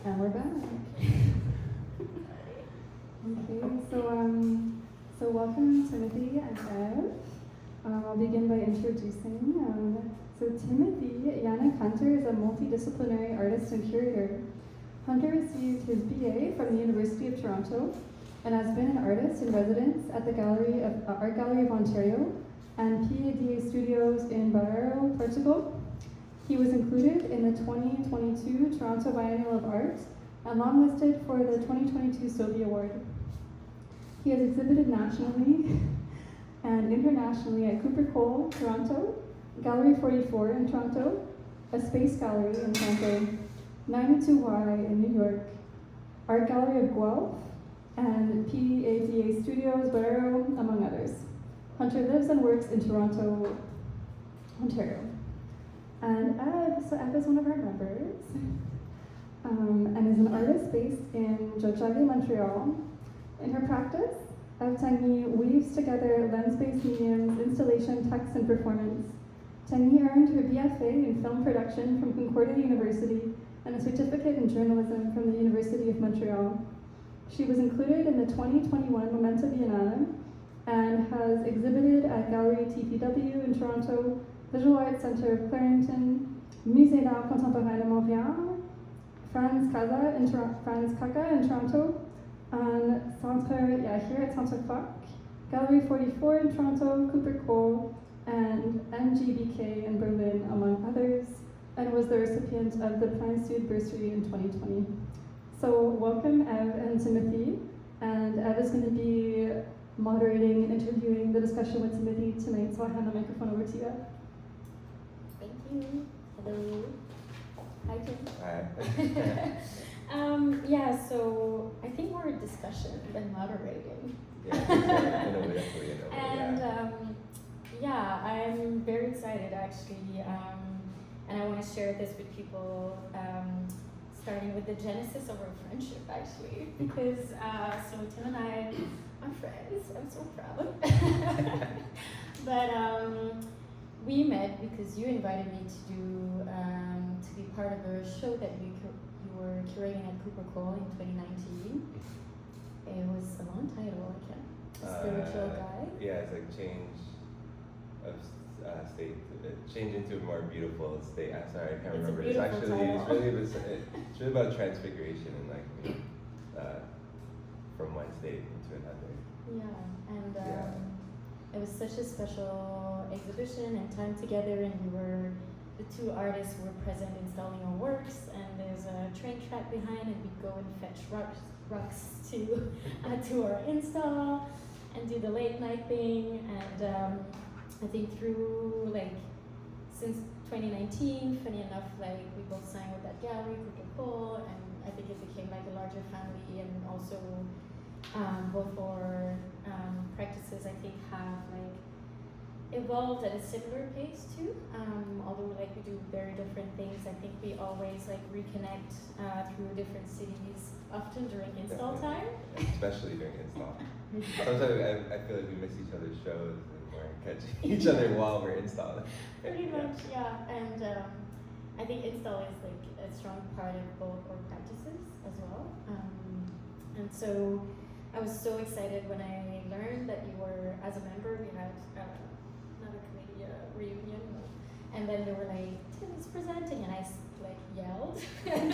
And we're back. Okay, so welcome Timothy and Ève. I'll begin by introducing. So Timothy Yanick Hunter is a multidisciplinary artist and curator. Hunter received his BA from the University of Toronto and has been an artist in residence at the Art Gallery of Ontario and PADA Studios in Barreiro, Portugal. He was included in the 2022 Toronto Biennale of Art and longlisted for the 2022 Sobey Award. He has exhibited nationally and internationally at Cooper Cole, Toronto, Gallery 44 in Toronto, a Space Gallery in Toronto, 92Y in New York, Art Gallery of Guelph, and PADA Studios, Barreiro, among others. Hunter lives and works in Toronto, Ontario. And Ève is one of our members, and is an artist based in Jojage, Montreal. In her practice, Ève Tagny weaves together lens-based mediums, installation, text, and performance. Tagny earned her BFA in film production from Concordia University and a certificate in journalism from the University of Montreal. She was included in the 2021 Momenta Biennale and has exhibited at Gallery TPW in Toronto, Visual Arts Centre of Clarington, Musée d'Art Contemporain de Montréal, Franz Kaka in Toronto, and here at Centre Foch, Gallery 44 in Toronto, Cooper Cole, and MGBK in Berlin, among others, and was the recipient of the Plein Sud bursary in 2020. So welcome Ève and Timothy, and Ève is going to be moderating and interviewing the discussion with Timothy tonight, so I'll hand the microphone over to you. Thank you. Hello. Hi, Tim. Hi. Yeah, so I think more discussion than moderating. Yeah, I'm very excited actually, and I want to share this with people, starting with the genesis of our friendship actually, because so Tim and I are friends. I'm so proud. But we met because you invited me to be part of a show that you were curating at Cooper Cole in 2019. It was a long title, Spiritual Guide. Yeah, it's like change of state, change into a more beautiful state. I'm sorry, I can't remember. It's really about transfiguration and from one state into another. Yeah, and it was such a special exhibition and time together, and the two artists were present installing our works, and there's a train track behind, and we go and fetch rocks to our install and do the late night thing. And I think through since 2019, funny enough, we both signed with that gallery, Cooper Cole, and I think it became a larger family, and also both our practices I think have evolved at a similar pace too. Although we do very different things, I think we always reconnect through different cities, often during install time. Especially during install. Sometimes I feel like we miss each other's shows and we're catching each other while we're installing. Pretty much, yeah. And I think install is a strong part of both our practices as well. And so I was so excited when I learned that you were, as a member, we had not a committee reunion, and then they were Tim is presenting, and I yelled in a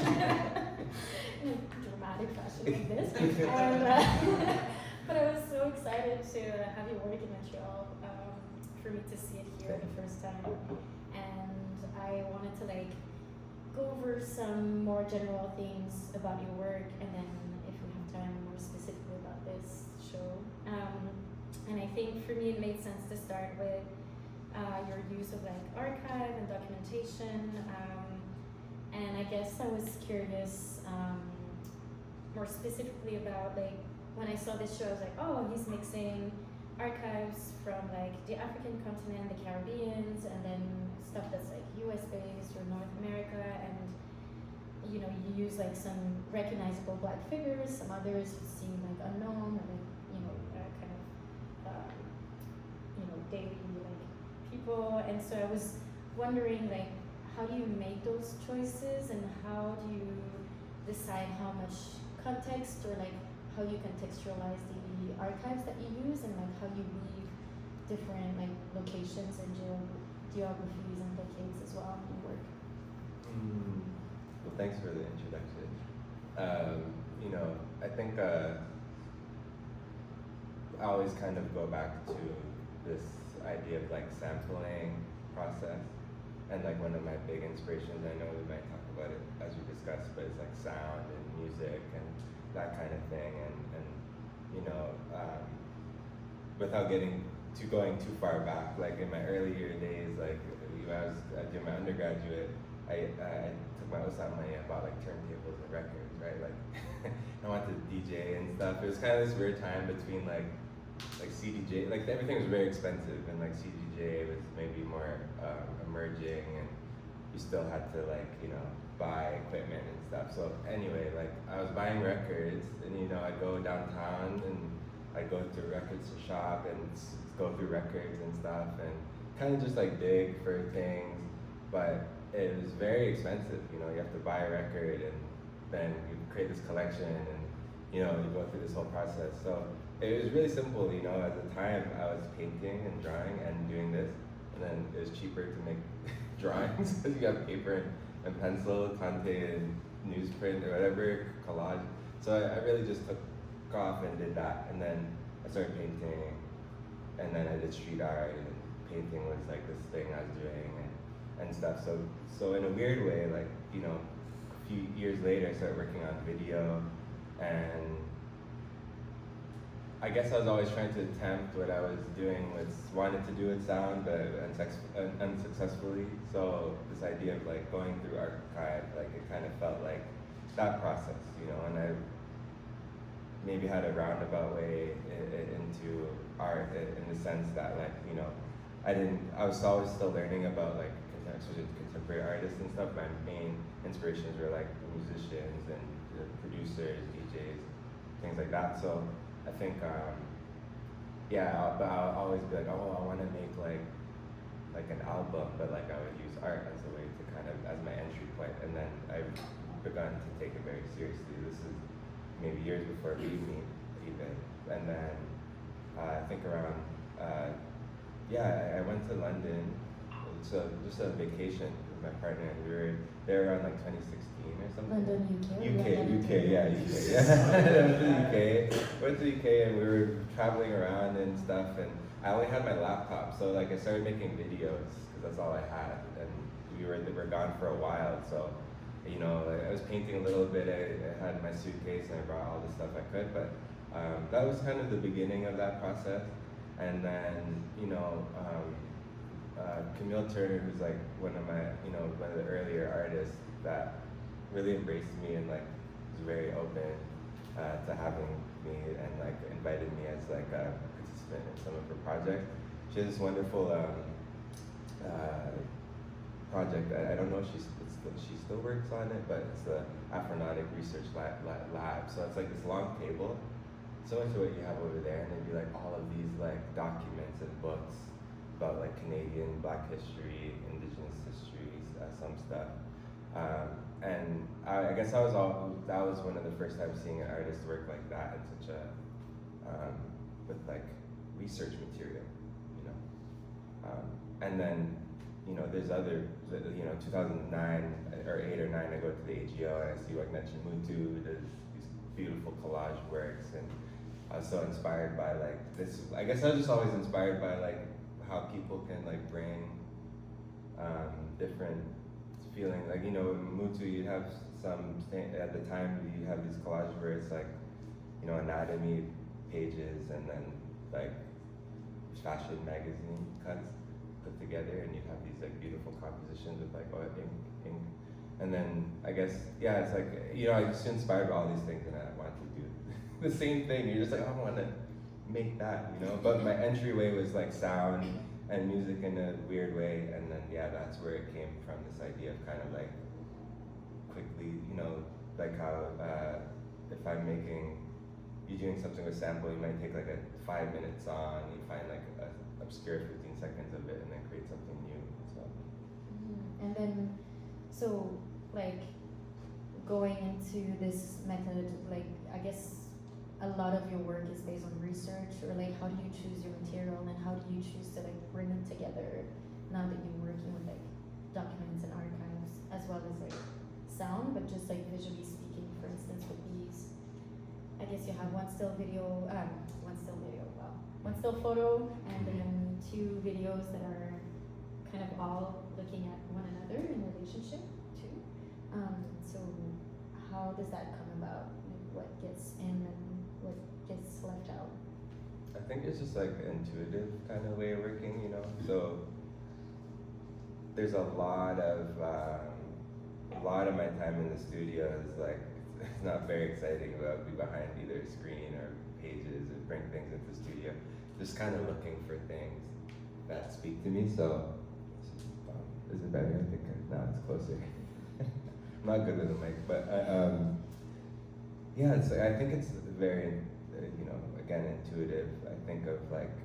dramatic fashion like this. And, but I was so excited to have you work in Montreal, for me to see it here the first time, and I wanted to go over some more general things about your work, and then if we have time, more specifically about this show. And I think for me it made sense to start with your use of archive and documentation, and I guess I was curious more specifically about when I saw this show, I was oh, he's mixing archives from the African continent, the Caribbean, and then stuff that's US based or North America, and you use some recognizable Black figures, some others seem unknown, and daily people. And so I was wondering how do you make those choices, and how do you decide how much context or like how you contextualize the archives that you use and like how you weave different like locations and geographies and decades as well in your work. Well, thanks for the introduction. You know, I think I always kind of go back to this idea of like sampling process, and like one of my big inspirations, I know we might talk about it as we discuss, but it's like sound and music and that kind of thing, and you know, without going too far back, like in my earlier days, like when I was doing my undergraduate, I took my OSAT money and bought like turntables and records, right? Like I wanted to DJ and stuff. It was kind of this weird time between like CDJ, like everything was very expensive, and like CDJ was maybe more emerging, and you still had to like, you know, buy equipment and stuff. So anyway, like I was buying records, and you know, I'd go downtown and I'd go to a records shop and go through records and stuff, and kind of just like dig for things, but it was very expensive. You know, you have to buy a record and then you create this collection, and you know, you go through this whole process. So it was really simple, you know. At the time, I was painting and drawing and doing this, and then it was cheaper to make drawings because you have paper and pencil, tante and newsprint or whatever, collage. So I really just took off and did that, and then I started painting, and then I did street art, and painting was like this thing I was doing and stuff. So in a weird way, like, you know, a few years later, I started working on video, and I guess I was always trying to attempt what I was doing wanted to do with sound, but unsuccessfully. So this idea of like going through archive, like it kind of felt like that process, you know, and I maybe had a roundabout way into art in the sense that, like, you know, I was always still learning about like contemporary artists and stuff. My main inspirations were like musicians and producers, DJs, things like that. So I think, but I'll always be like, oh, I want to make like an album, but like I would use art as a way to kind of, as my entry point. And then I've begun to take it very seriously. This is maybe years before we meet even. And then I think around, I went to London, so just a vacation with my partner, and we were there around like 2016 or something. London, UK? UK, yeah. I went to the UK. Went to the UK, and we were traveling around and stuff, and I only had my laptop, so like I started making videos because that's all I had, and we were gone for a while. So, you know, I was painting a little bit. I had my suitcase and I brought all the stuff I could, but that was kind of the beginning of that process. And then, you know, Camille Turner, who's like one of the earlier artists that really embraced me and like was very open to having me, and like invited me as like a participant in some of her projects. She has this wonderful project. I don't know if she still works on it, but it's the Afronautic Research Lab. So it's like this long table, similar to what you have over there, and there'd be like all of these like documents and books about like Canadian Black history, Indigenous histories, some stuff. And I guess that was one of the first times seeing an artist work like that in such a with like research material, you know. And then, you know, there's other, you know, 2009 or 8 or 9, I go to the AGO and I see like Mutu does these beautiful collage works, and I was so inspired by like this. I guess I was just always inspired by like how people can like bring different feelings. Like, you know, in Mutu, you'd have at the time you have these collages where it's like, you know, anatomy pages and then like fashion magazine cuts put together, and you'd have these like beautiful compositions with like oil ink. And then I guess, yeah, it's like, you know, I just inspired by all these things, and I wanted to do the same thing. You're just like, I want to make that, you know. But my entryway was like sound and music in a weird way, and then that's where it came from, this idea of kind of like quickly, you know, like how if you're doing something with sample, you might take like a 5-minute song, you find like a obscure 15 seconds of it, and then create something new. So. And then, so like going into this method, like I guess a lot of your work is based on research, or like how do you choose your material and how do you choose to like bring it together now that you're working with like documents and archives as well as like sound, but just like visually speaking, for instance, with these, I guess you have one still photo, and then two videos that are kind of all looking at one another in relationship too. So how does that come about? Like what gets in and what gets left out? I think it's just like an intuitive kind of way of working, you know. So there's a lot of my time in the studio is like it's not very exciting about be behind either a screen or pages or bring things into the studio. Just kind of looking for things that speak to me. So is it better? I think now it's closer. I'm not good with the mic, but yeah, I think it's very, you know, again, intuitive. I think of like,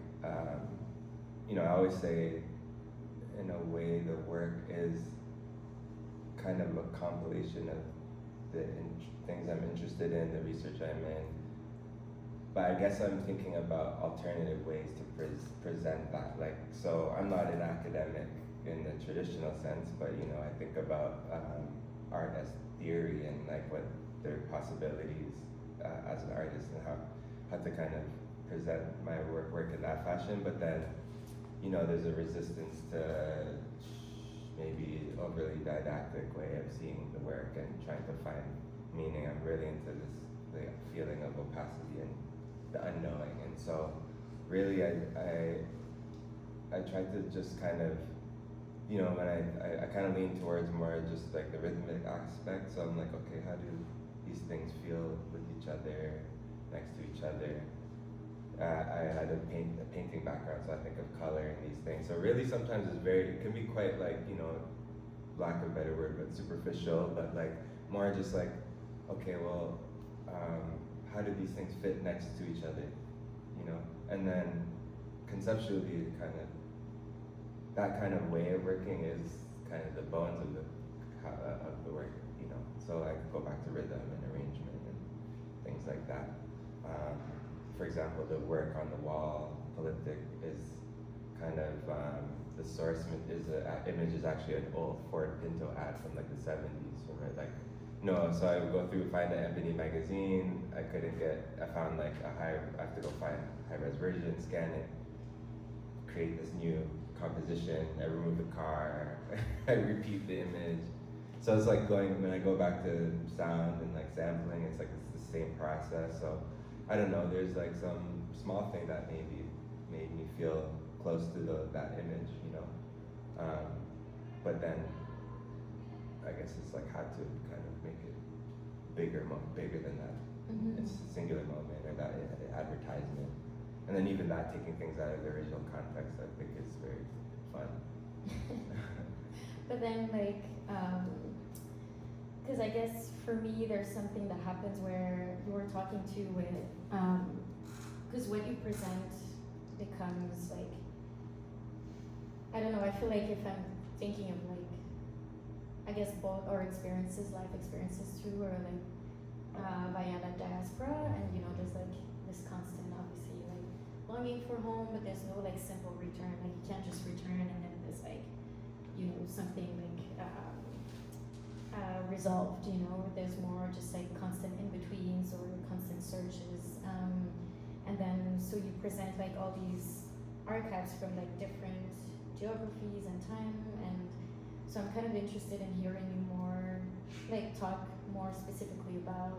you know, I always say, in a way, the work is kind of a compilation of the things I'm interested in, the research I'm in. But I guess I'm thinking about alternative ways to present that. Like, so I'm not an academic in the traditional sense, but you know, I think about art as theory and like what their possibilities as an artist and how to kind of present my work in that fashion. But then, you know, there's a resistance to maybe overly didactic way of seeing the work and trying to find meaning. I'm really into this the feeling of opacity and the unknowing, and so really I try to just kind of, you know, when I kind of lean towards more just like the rhythmic aspect. So I'm like, okay, how do these things feel with each other, next to each other? I had a painting background, so I think of color and these things. So really sometimes it can be quite like, you know, lack of a better word, but superficial, but like more just like, okay, well, how do these things fit next to each other, you know? And then conceptually, that kind of way of working is kind of the bones of the work, you know? So I go back to rhythm and arrangement and things like that. For example, the work on the wall, politique, is kind of, the source image is actually an old Ford Pinto ad from like the 70s, right? Like, no, so I would go through, find the Ebony magazine. I found like I have to go find a high-res version, scan it, create this new composition. I remove the car, I repeat the image. So it's like when I go back to sound and like sampling, it's like it's the same process. So I don't know, there's like some small thing that maybe made me feel close to that image, you know. But then I guess it's like how to kind of make it bigger than that. Mm-hmm. It's a singular moment or that advertisement. And then even that, taking things out of the original context, I think is very fun. But then like, because I guess for me there's something that happens where you were talking to with, because what you present becomes like, I don't know, I feel like if I'm thinking of like, I guess both our experiences, life experiences too, or like via the diaspora, and you know, there's like this constant, obviously, like longing for home, but there's no like simple return. Like you can't just return and then there's like, you know, something like resolved. You know, there's more just like constant in betweens or constant searches, and then so you present like all these archives from like different geographies and time, and so I'm kind of interested in hearing you more, like talk more specifically about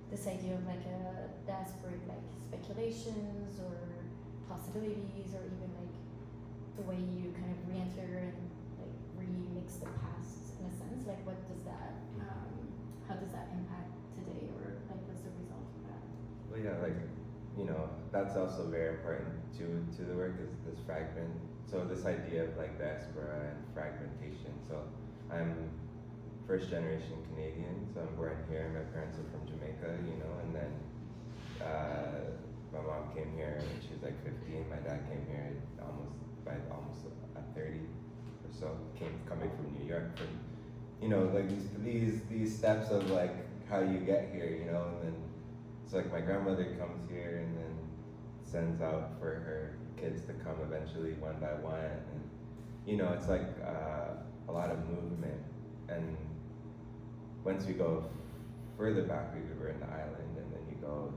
this idea of like a diasporic like speculations or possibilities, or even like the way you kind of re-enter and like remix the past in a sense. Like what does that, how does that impact today, or like what's the result of that? Well, yeah, like, you know, that's also very important to the work, is this fragment. So this idea of like diaspora and fragmentation. So I'm first generation Canadian, so I'm born here. My parents are from Jamaica, you know, and then my mom came here when she was like 15. My dad came here almost at 30 or so. Coming from New York, from, you know, like these steps of like how you get here, you know, and then it's like my grandmother comes here and then sends out for her kids to come eventually one by one, and you know, it's like a lot of movement. And once we go further back, we were in the island, and then you go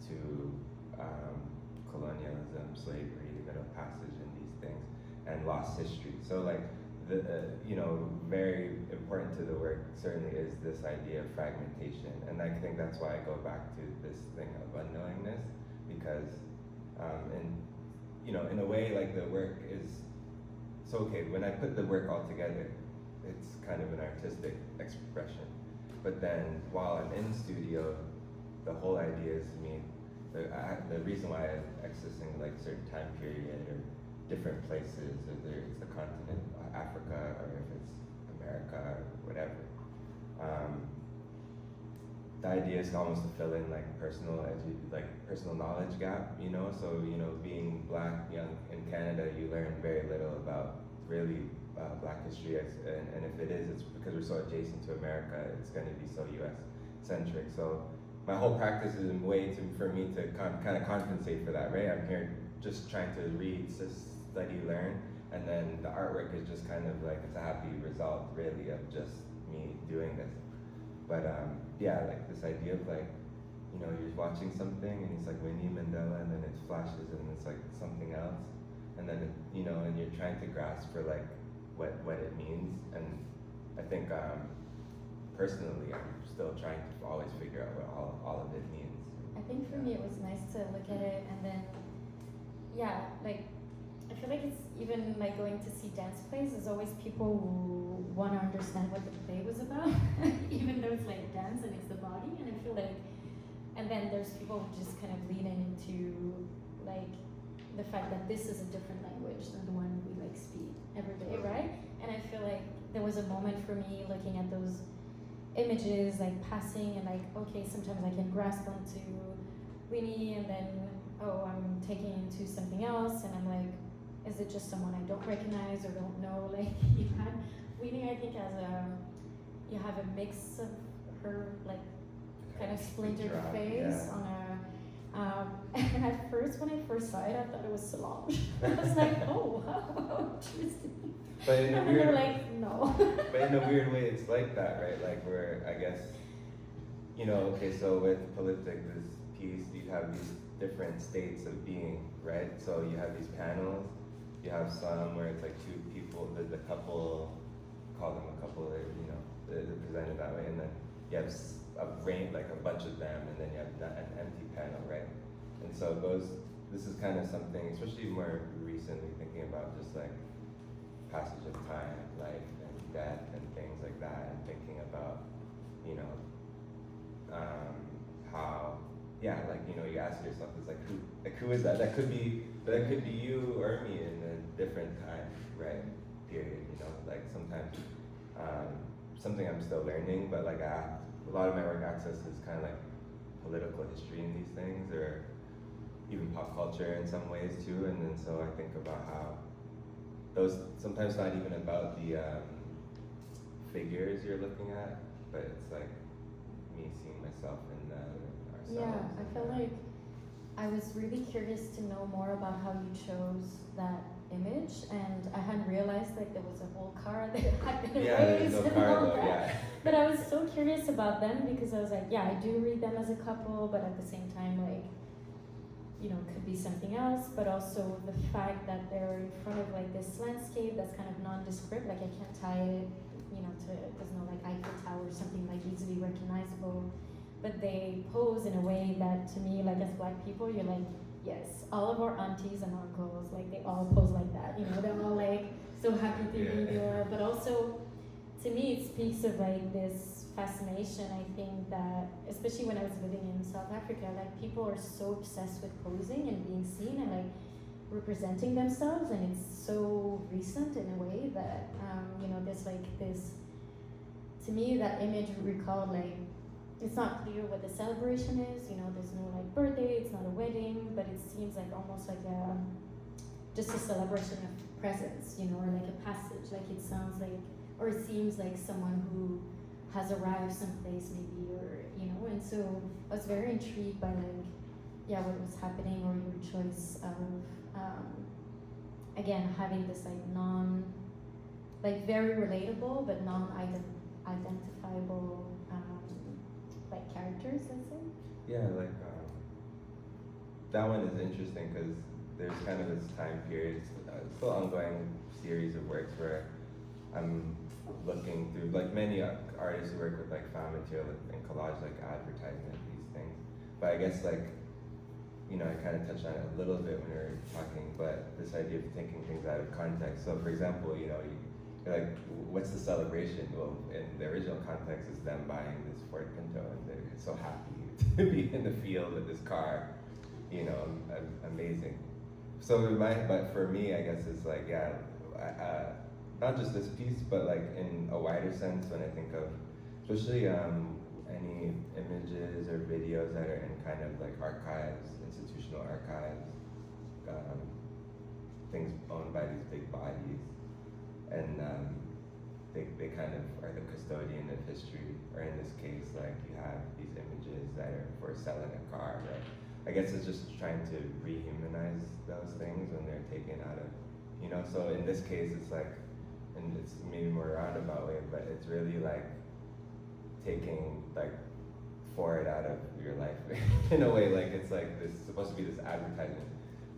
to colonialism, slavery, the Middle Passage, and these things, and lost history. So like, you know, very important to the work certainly is this idea of fragmentation, and I think that's why I go back to this thing of unknowingness, because, you know, in a way, like the work is, so okay, when I put the work all together, it's kind of an artistic expression, but then while I'm in studio, the whole idea is me, the reason why I'm accessing like certain time period or different places, whether it's the continent, Africa, or if it's America, or whatever. The idea is almost to fill in like personal knowledge gap, you know. So you know, being Black, young in Canada, you learn very little about really Black history, and if it is, it's because we're so adjacent to America. It's going to be so U.S. centric. So my whole practice is a way for me to kind of compensate for that, right? I'm here just trying to read, study, learn, and then the artwork is just kind of like, it's a happy result, really, of just me doing this. But yeah, like this idea of like, you know, you're watching something and it's like Winnie Mandela, and then it flashes and it's like something else, and then you know, and you're trying to grasp for like what it means. And I think personally, I'm still trying to always figure out what all of it means. I think for me it was nice to look at it, and then yeah, like I feel like it's even like going to see dance plays. There's always people who want to understand what the play was about, even though it's like dance and it's the body. And I feel like, and then there's people who just kind of lean into like the fact that this is a different language than the one we like speak every day, right? And I feel like there was a moment for me looking at those images like passing, and like, okay, sometimes I can grasp onto Winnie, and then I'm taking into something else, and I'm like, is it just someone I don't recognize or don't know? Like, you had Winnie, I think, you have a mix of her like kind of splintered face on a and at first when I first saw it, I thought it was Solange. I was like, oh, how interesting. But in a and weird, they're like, no. But in a weird way, it's like that, right? Like where I guess, you know, okay, so with politic, this piece, you have these different states of being, right? So you have these panels. You have some where it's like two people, the couple, call them a couple, you know, they're presented that way, and then you have like a bunch of them, and then you have an empty panel, right? And so this is kind of something, especially more recently, thinking about just like passage of time, life and death and things like that, and thinking about, you know, how, yeah, like, you know, you ask yourself, it's like who is that? That could be you or me in a different time, right? Period, you know, like sometimes, something I'm still learning, but like a lot of my work accesses kind of like political history in these things, or even pop culture in some ways too, and then so I think about how those, sometimes not even about the figures you're looking at, but it's like me seeing myself in them, and ourselves. Yeah, I felt like I was really curious to know more about how you chose that image, and I hadn't realized like there was a whole card that had been raised there's no and card all though, that. yeah. But I was so curious about them because I was like, yeah, I do read them as a couple, but at the same time, like, you know, could be something else, but also the fact that they're in front of like this landscape that's kind of nondescript, like I can't tie it, you know, to, there's no like Eiffel Tower or something like easily recognizable, but they pose in a way that to me, like as Black people, you're like, yes, all of our aunties and uncles, like they all pose like that, you know, they're all like so happy to be there, but also to me it speaks of like this fascination. I think that, especially when I was living in South Africa, like people are so obsessed with posing and being seen and like representing themselves, and it's so recent in a way that, you know, there's like this, to me that image recalled like, it's not clear what the celebration is, you know, there's no like birthday, it's not a wedding, but it seems like almost like just a celebration of presence, you know, or like a passage, like it sounds like, or it seems like someone who has arrived someplace maybe, or and so I was very intrigued by what was happening, or your choice of again having this very relatable but non-identifiable characters, let's say. Yeah, that one is interesting because there's kind of this time period, still ongoing series of works where I'm looking through, many artists who work with found material and collage, advertisement, these things. But I guess I kind of touched on it a little bit when we were talking, but this idea of taking things out of context. So for example, you're like, what's the celebration? Well, in the original context is them buying this Ford Pinto and they're so happy to be in the field with this car, amazing. So but for me, I guess it's not just this piece, but in a wider sense, when I think of, especially any images or videos that are in kind of archives, institutional archives, things owned by these big bodies, and they kind of are the custodian of history, or in this case, you have these images that are for selling a car, right? I guess it's just trying to rehumanize those things when they're taken out of, so in this case, it's and it's maybe more roundabout way, but it's really taking Ford out of your life in a way. It's this supposed to be this advertisement,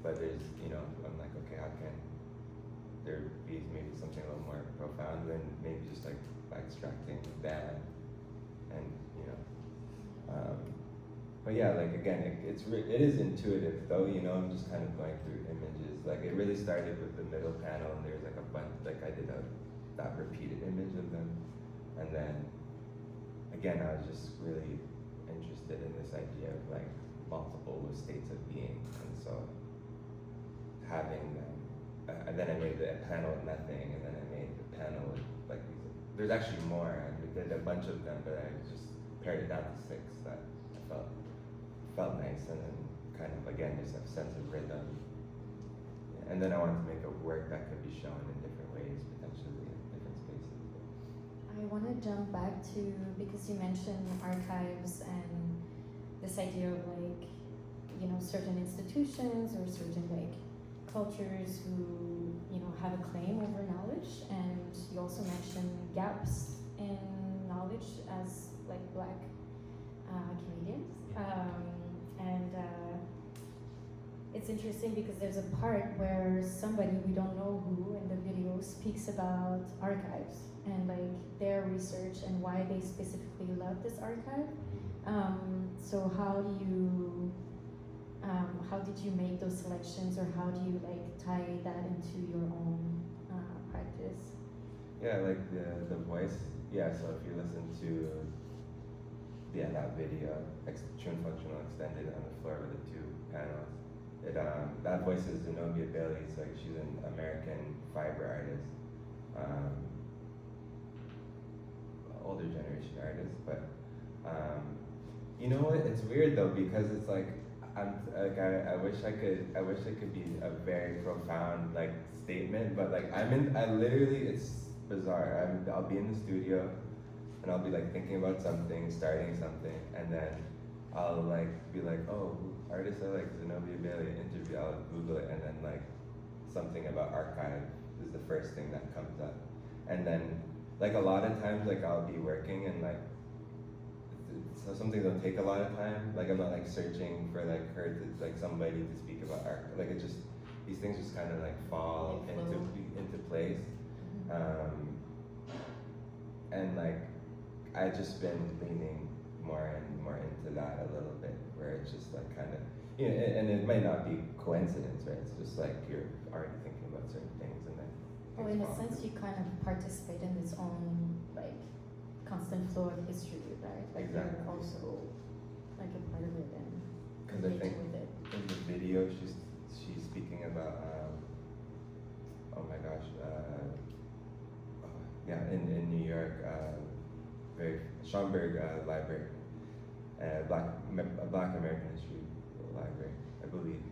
but there's I'm okay, how can there be maybe something a little more profound than maybe just extracting that, and but yeah, again, it is intuitive though, I'm just kind of going through images. It really started with the middle panel, and there's a bunch, I did that repeated image of them, and then again, I was just really interested in this idea of multiple states of being, and so having them, and then I made the panel with nothing, and then I made the panel with these. There's actually more. I did a bunch of them, but I just pared it down to 6 that I felt nice, and then kind of again just a sense of rhythm. And then I wanted to make a work that could be shown in different ways, potentially in different spaces. I want to jump back to, because you mentioned archives and this idea of certain institutions or certain cultures who have a claim over knowledge, and you also mentioned gaps in knowledge as Black Canadians. And it's interesting because there's a part where somebody, we don't know who, in the video speaks about archives and their research and why they specifically love this archive. So how did you make those selections, or how do you tie that into your own practice? Yeah, the voice. Yeah, so if you listen to that video, True and Functional Extended on the floor with the 2 panels, that voice is Zenobia Bailey. She's an American fiber artist, older generation artist, but it's weird though, because it's I wish I could be a very profound statement, but I literally, it's bizarre. I'll be in the studio and I'll be thinking about something, starting something, and then I'll be oh, artists are Zenobia Bailey, interview, I'll Google it, and then something about archive is the first thing that comes up. And then a lot of times I'll be working and so something will take a lot of time. I'm not searching for her to somebody to speak about art. It just, these things just kind of fall into place. And I've just been leaning more and more into that a little bit, where it's just kind of, and it might not be coincidence, right? It's just you're already thinking about certain things, and then. Well, in a sense, you kind of participate in this own constant flow of history, right? Exactly. You're also a part of it and because I think with it. in the video she's speaking about oh my gosh, in New York, Schomburg Library, Black American History Library, I believe.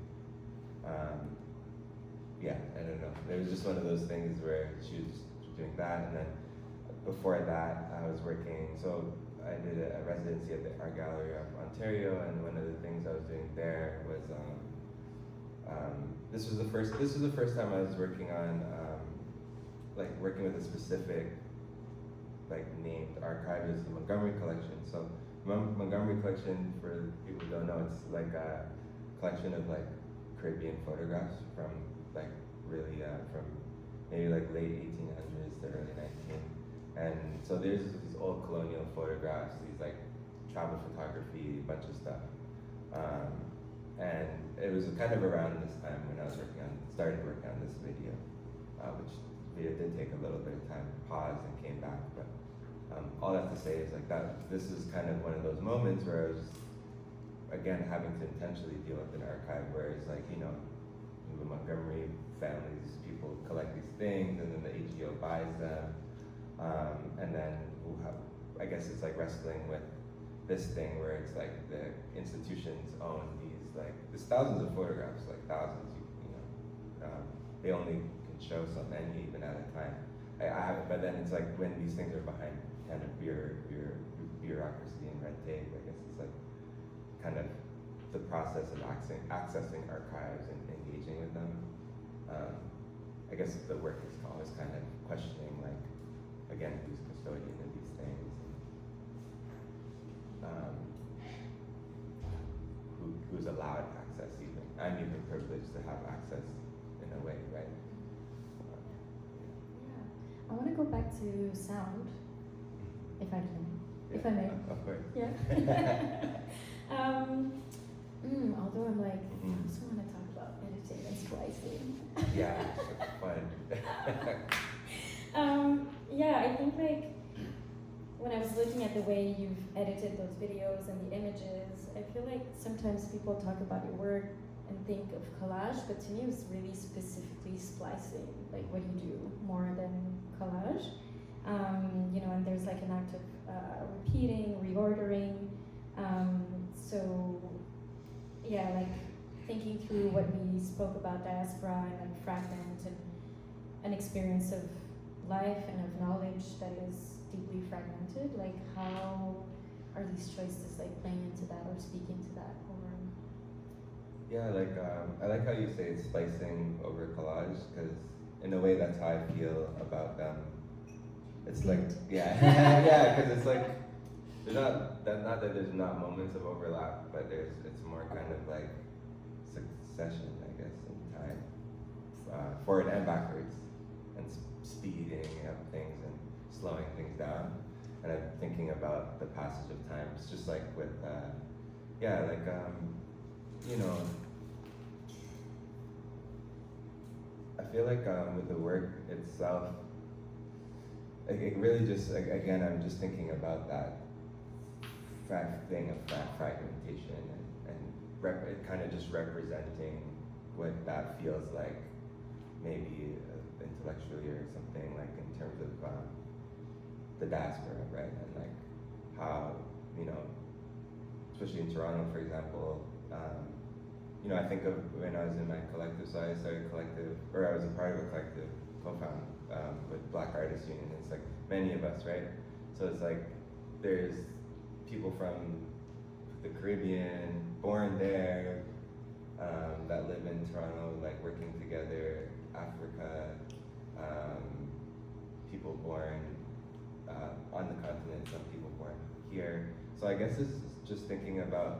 I don't know. It was just one of those things where she was doing that, and then before that, I was working, so I did a residency at the Art Gallery of Ontario, and one of the things I was doing there was, this was the first time I was working on, like working with a specific, like named archive. Is the Montgomery collection. So Montgomery collection, for people who don't know, it's like a collection of like Caribbean photographs from like really from maybe like late 1800s to early 1900s. And so there's these old colonial photographs, these like travel photography, a bunch of stuff. And it was kind of around this time when I was started working on this video, which video did take a little bit of time, paused and came back. But all that to say is like that, this is kind of one of those moments where I was, again, having to intentionally deal with an archive where it's like, you know, the Montgomery families, people collect these things and then the AGO buys them. And then I guess it's like wrestling with this thing where it's like the institutions own these, like, there's thousands of photographs, like thousands, you know, they only can show so many even at a time. I have, but then it's like when these things are behind kind of bureaucracy and red tape, I guess it's like kind of the process of accessing archives and engaging with them. I guess the work is always kind of questioning, like, again, who's custodian of these things, who's allowed access even. I'm even privileged to have access in a way, right? Yeah. I want to go back to sound, if I can, if I may. Of course. Yeah. Although I'm like, I also want to talk about editing and splicing. Yeah, it's fun. Yeah, I think like when I was looking at the way you've edited those videos and the images, I feel like sometimes people talk about your work and think of collage, but to me it was really specifically splicing. Like, what do you do more than collage? You know, and there's like an act of repeating, reordering. So yeah, like thinking through what we spoke about diaspora and fragment and an experience of life and of knowledge that is deeply fragmented. Like, how are these choices like playing into that or speaking to that? Or Yeah, like I like how you say it's splicing over collage, because in a way that's how I feel about them. It's like, yeah, yeah, because it's like there's not that there's not moments of overlap, but it's more kind of like succession, I guess, in time, forward and backwards, and speeding up things and slowing things down. And I'm thinking about the passage of time. It's just like with, yeah, like you know, I feel like with the work itself, it really just, again, I'm just thinking about that thing of fragmentation and it kind of just representing what that feels like, maybe intellectually or something, like in terms of the diaspora, right? And like how, you know, especially in Toronto, for example, you know, I think of when I was in my collective, so I started a collective, or I was a part of a collective, co-found with Black Artists Union. It's like many of us, right? So it's like there's people from the Caribbean, born there, that live in Toronto, like working together, Africa, people born on the continent, some people born here. So I guess it's just thinking about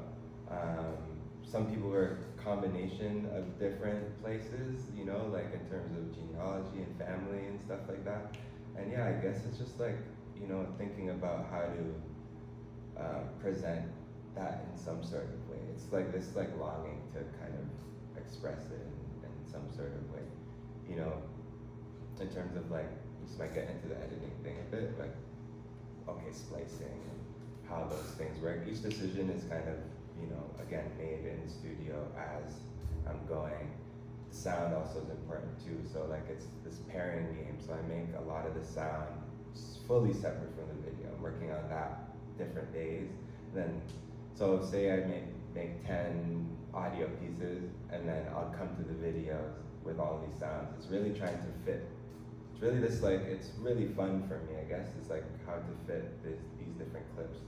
some people are a combination of different places, you know, like in terms of genealogy and family and stuff like that. And yeah, I guess it's just like, you know, thinking about how to present that in some sort of way. It's like this like longing to kind of express it in some sort of way, you know, in terms of like, just might get into the editing thing a bit, like, okay, splicing and how those things work. Each decision is kind of, you know, again, made in studio as I'm going. Sound also is important too, so like it's this pairing game, so I make a lot of the sound fully separate from the video. I'm working on that different days. Then, so say I make 10 audio pieces, and then I'll come to the videos with all these sounds. It's really trying to it's really this like, it's really fun for me, I guess. It's like how to fit these different clips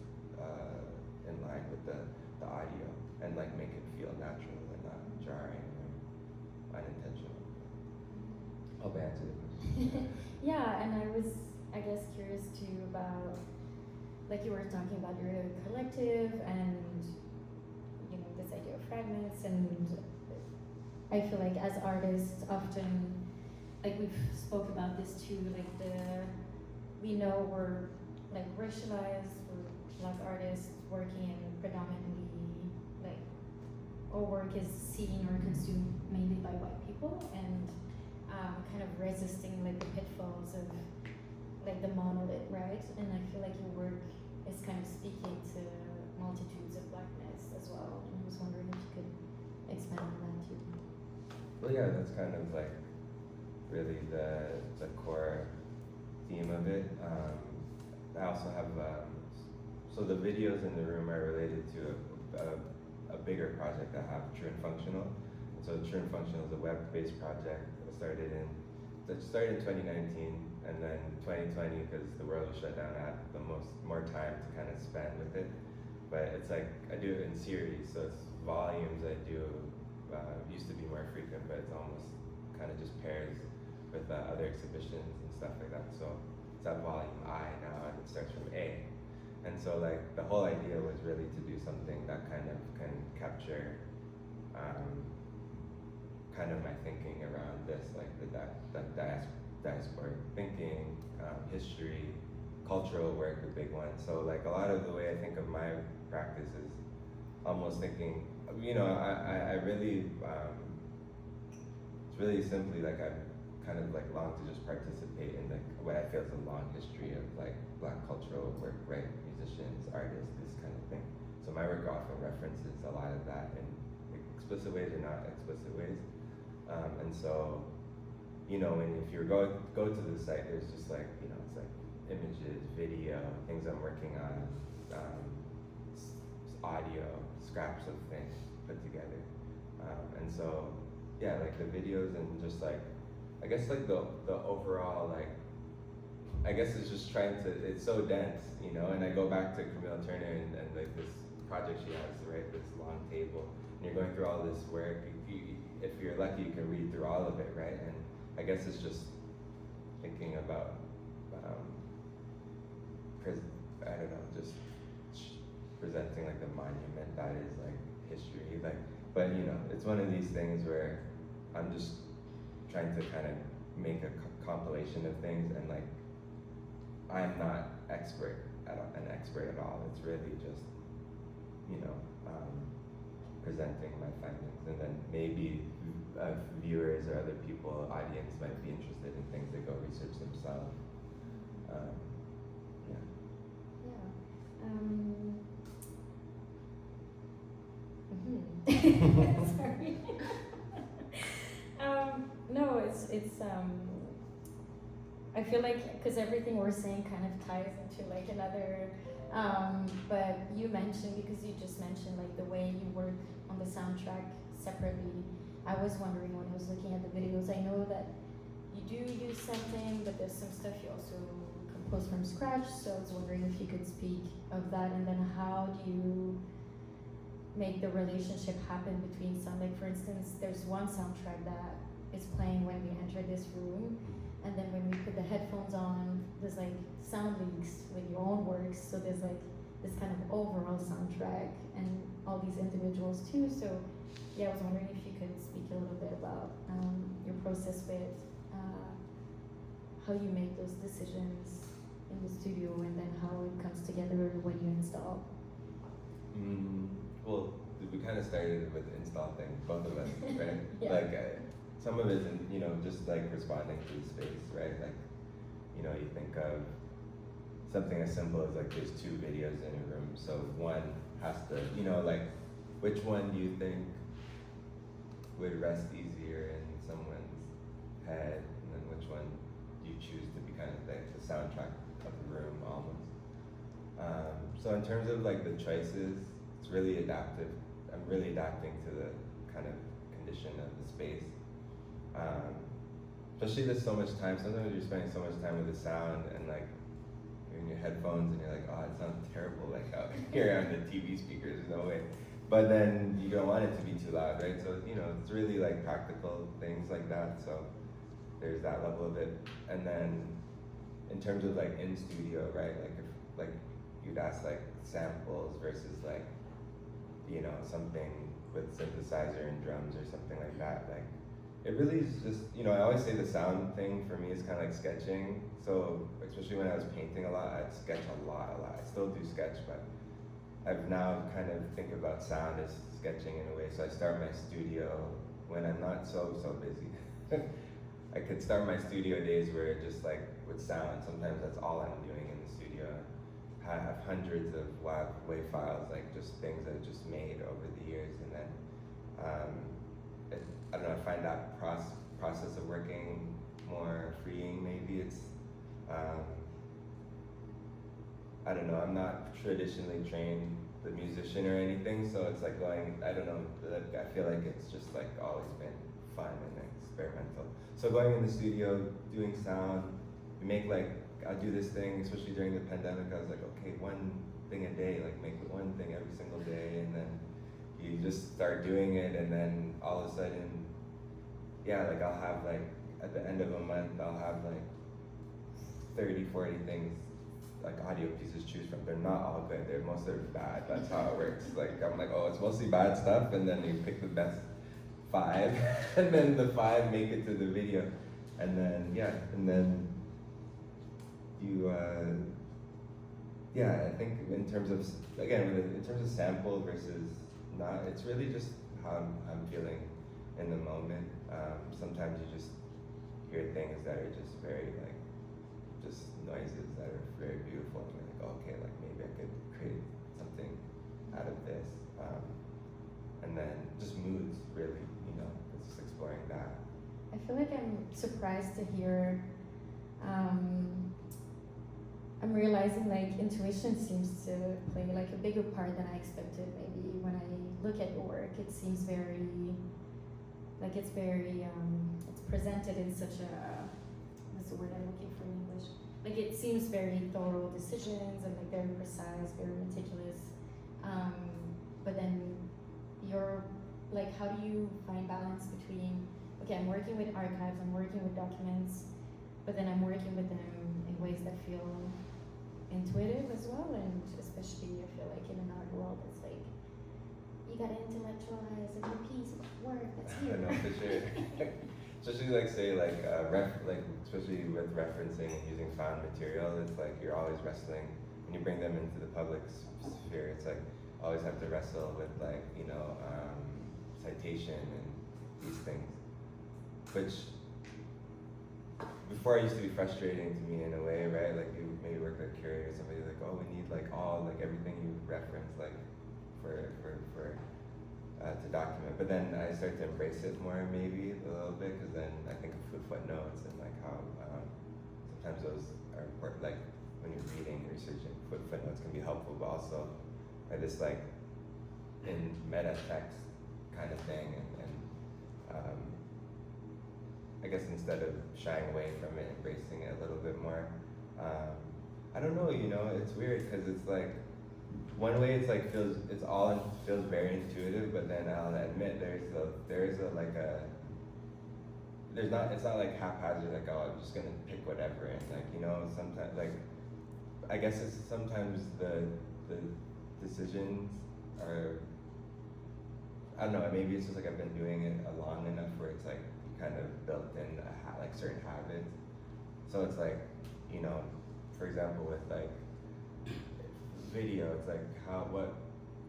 in line with the audio and like make it feel natural and not jarring or unintentional. Hope I answered the question. Yeah, and I was, I guess, curious too about, like you were talking about your collective and, you know, this idea of fragments, and I feel like as artists often, like we've spoke about this too, like we know we're like racialized, we're Black artists working in predominantly, like our work is seen or consumed mainly by white people, and kind of resisting like the pitfalls of like the monolith, right? And I feel like your work is kind of speaking to multitudes of Blackness as well, and I was wondering if you could expand on that too. Well, yeah, that's kind of like really the core theme of it. I also have, so the videos in the room are related to a bigger project I have, True and Functional. So True and Functional is a web-based project that started in 2019, and then 2020, because the world was shut down, I had more time to kind of spend with it. But it's like, I do it in series, so it's volumes I do. Used to be more frequent, but it's almost kind of just pairs with other exhibitions and stuff like that. So it's at volume I now, and it starts from A. And so like the whole idea was really to do something that kind of can capture kind of my thinking around this, like the diasporic thinking, history, cultural work, the big one. So like a lot of the way I think of my practice is almost thinking, you know, I really, it's really simply like I kind of like long to just participate in like what I feel is a long history of like Black cultural work, right? Musicians, artists, this kind of thing. So my work often references a lot of that in explicit ways or not explicit ways. And so, you know, if you go to the site, there's just like, you know, it's like images, video, things I'm working on, audio, scraps of things put together. And so, yeah, like the videos and just like, I guess like the overall, like, I guess it's just trying to, it's so dense, you know, and I go back to Camille Turner and like this project she has, right, this long table, and you're going through all this work, if you're lucky, you can read through all of it, right? And I guess it's just thinking about, I don't know, just presenting like the monument that is like history, like, but you know, it's one of these things where I'm just trying to kind of make a compilation of things, and like, I'm not an expert at all. It's really just, you know, presenting my findings, and then maybe viewers or other people, audience might be interested in things, they go research themselves. Sorry. No, it's I feel like, because everything we're saying kind of ties into like another, but you mentioned, because you just mentioned like the way you work on the soundtrack separately. I was wondering when I was looking at the videos, I know that you do use something, but there's some stuff you also compose from scratch, so I was wondering if you could speak of that, and then how do you make the relationship happen between sound, like for instance, there's one soundtrack that is playing when we enter this room, and then when we put the headphones on, there's like sound leaks with your own works, so there's like this kind of overall soundtrack and all these individuals too. So yeah, I was wondering if you could speak a little bit about your process with how you make those decisions in the studio, and then how it comes together when you install. Well, we kind of started with the install thing, both of us, right? Yeah. Like, some of it, you know, just like responding to the space, right? Like, you know, you think of something as simple as like there's two videos in a room, so one has to, you know, like, which one do you think would rest easier in someone's head, and then which one do you choose to be kind of like the soundtrack of the room almost? So in terms of like the choices, it's really adaptive. I'm really adapting to the kind of condition of the space. especially there's so much time, sometimes you're spending so much time with the sound and like you're in your headphones and you're like, oh, it sounds terrible like out here on the TV speakers, there's no way. But then you don't want it to be too loud, right? So, you know, it's really like practical things like that. So there's that level of it. And then in terms of like in studio, right? Like if like you'd ask like samples versus like, you know, something with synthesizer and drums or something like that. Like it really is just, you know, I always say the sound thing for me is kind of like sketching. So especially when I was painting a lot, I'd sketch a lot. I still do sketch, but I've now kind of think about sound as sketching in a way. So I start my studio when I'm not so busy. I could start my studio days where just like with sound, sometimes that's all I'm doing in the studio. I have hundreds of WAV files, like just things I've just made over the years, and then I don't know, I find that process of working more freeing. Maybe it's I don't know, I'm not traditionally trained the musician or anything, so it's like going, I don't know, I feel like it's just like always been fun and experimental. So going in the studio, doing sound, we make like, I'll do this thing, especially during the pandemic, I was like, okay, one thing a day, like make one thing every single day, and then you just start doing it, and then all of a sudden, yeah, like I'll have like, at the end of a month, I'll have like 30, 40 things, like audio pieces to choose from. They're not all good, most of them are bad, that's how it works. Like I'm like, oh, it's mostly bad stuff, and then you pick the best 5, and then the 5 make it to the video, and then, yeah, and then you, yeah, I think in terms of, again, in terms of sample versus not, it's really just how I'm feeling in the moment. Sometimes you just hear things that are just very like, just noises that are very beautiful, and you're like, oh, okay, like maybe I could create something out of this. And then just moods, really, you know, it's just exploring that. I feel like I'm surprised to hear, I'm realizing like intuition seems to play like a bigger part than I expected. Maybe when I look at your work, it seems very, like it's very, it's presented in such a, what's the word I'm looking for in English? Like it seems very thorough decisions and like very precise, very meticulous. But then you're like, how do you find balance between, okay, I'm working with archives, I'm working with documents, but then I'm working with them in ways that feel intuitive as well, and especially I feel like in an art world, it's like, you gotta intellectualize every piece of work that's here. I know, for sure. Especially like say like, like especially with referencing and using found material, it's like you're always wrestling, when you bring them into the public sphere, it's like, always have to wrestle with like, you know, citation and these things, which before used to be frustrating to me in a way, right? Like you maybe work with a curator or somebody like, oh, we need like all, like everything you reference, like for to document. But then I start to embrace it more maybe a little bit, because then I think of footnotes and like how sometimes those are important, like when you're reading, researching, footnotes can be helpful, but also this like in meta text kind of thing, and I guess instead of shying away from it, embracing it a little bit more. I don't know, you know, it's weird because it's like, one way it's like feels very intuitive, but then I'll admit it's not like haphazard, like, oh, I'm just gonna pick whatever, and like, you know, sometimes like, I guess it's sometimes the decisions are, I don't know, maybe it's just like I've been doing it long enough where it's like kind of built in like certain habits. So it's like, you know, for example with like video, it's like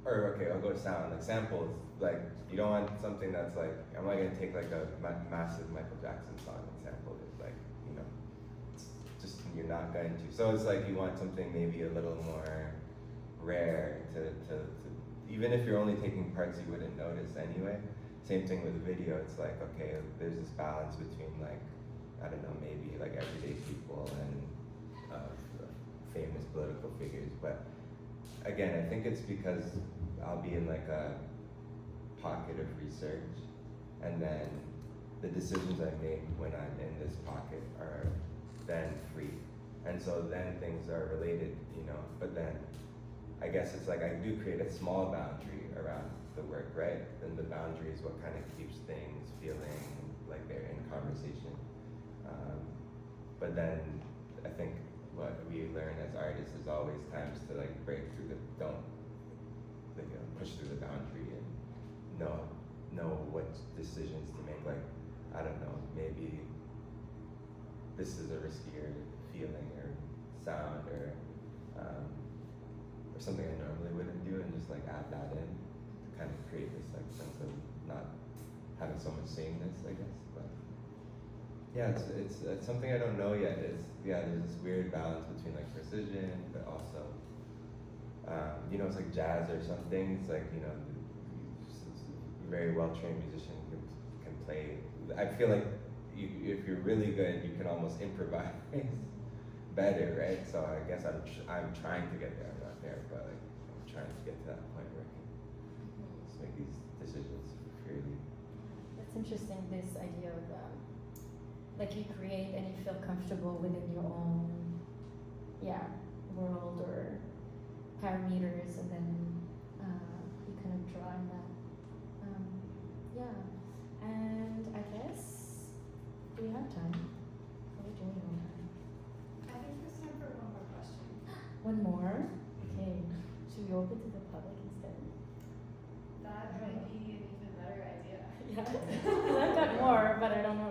okay, I'll go to sound, like samples, like you don't want something that's like, I'm not gonna take like a massive Michael Jackson song and sample it, like, you know, it's just, you're not going to. So it's like you want something maybe a little more rare to even if you're only taking parts you wouldn't notice anyway. Same thing with video, it's like, okay, there's this balance between like, I don't know, maybe like everyday people and famous political figures, but again, I think it's because I'll be in like a pocket of research, and then the decisions I make when I'm in this pocket are then free. And so then things are related, you know, but then I guess it's like I do create a small boundary around the work, right? Then the boundary is what kind of keeps things feeling like they're in conversation. But then I think what we learn as artists is always times to like break through don't like, you know, push through the boundary and know what decisions to make. Like, I don't know, maybe this is a riskier feeling or sound or something I normally wouldn't do, and just like add that in to kind of create this like sense of not having so much sameness, I guess. But yeah, it's something I don't know yet. There's this weird balance between like precision, but also you know, it's like jazz or something. It's like, you know, a very well trained musician can play. I feel like if you're really good, you can almost improvise better, right? So I guess I'm trying to get there. I'm not there, but like I'm trying to get to that point where I can just make these decisions freely. That's interesting, this idea of like you create and you feel comfortable within your own world or parameters, and then you kind of draw on that. And I guess, do we have time? Are we doing on time? I think there's time for one more question. One more? Okay. Should we open to the public instead? That might be an even better idea. Yeah. I've got more, but I don't know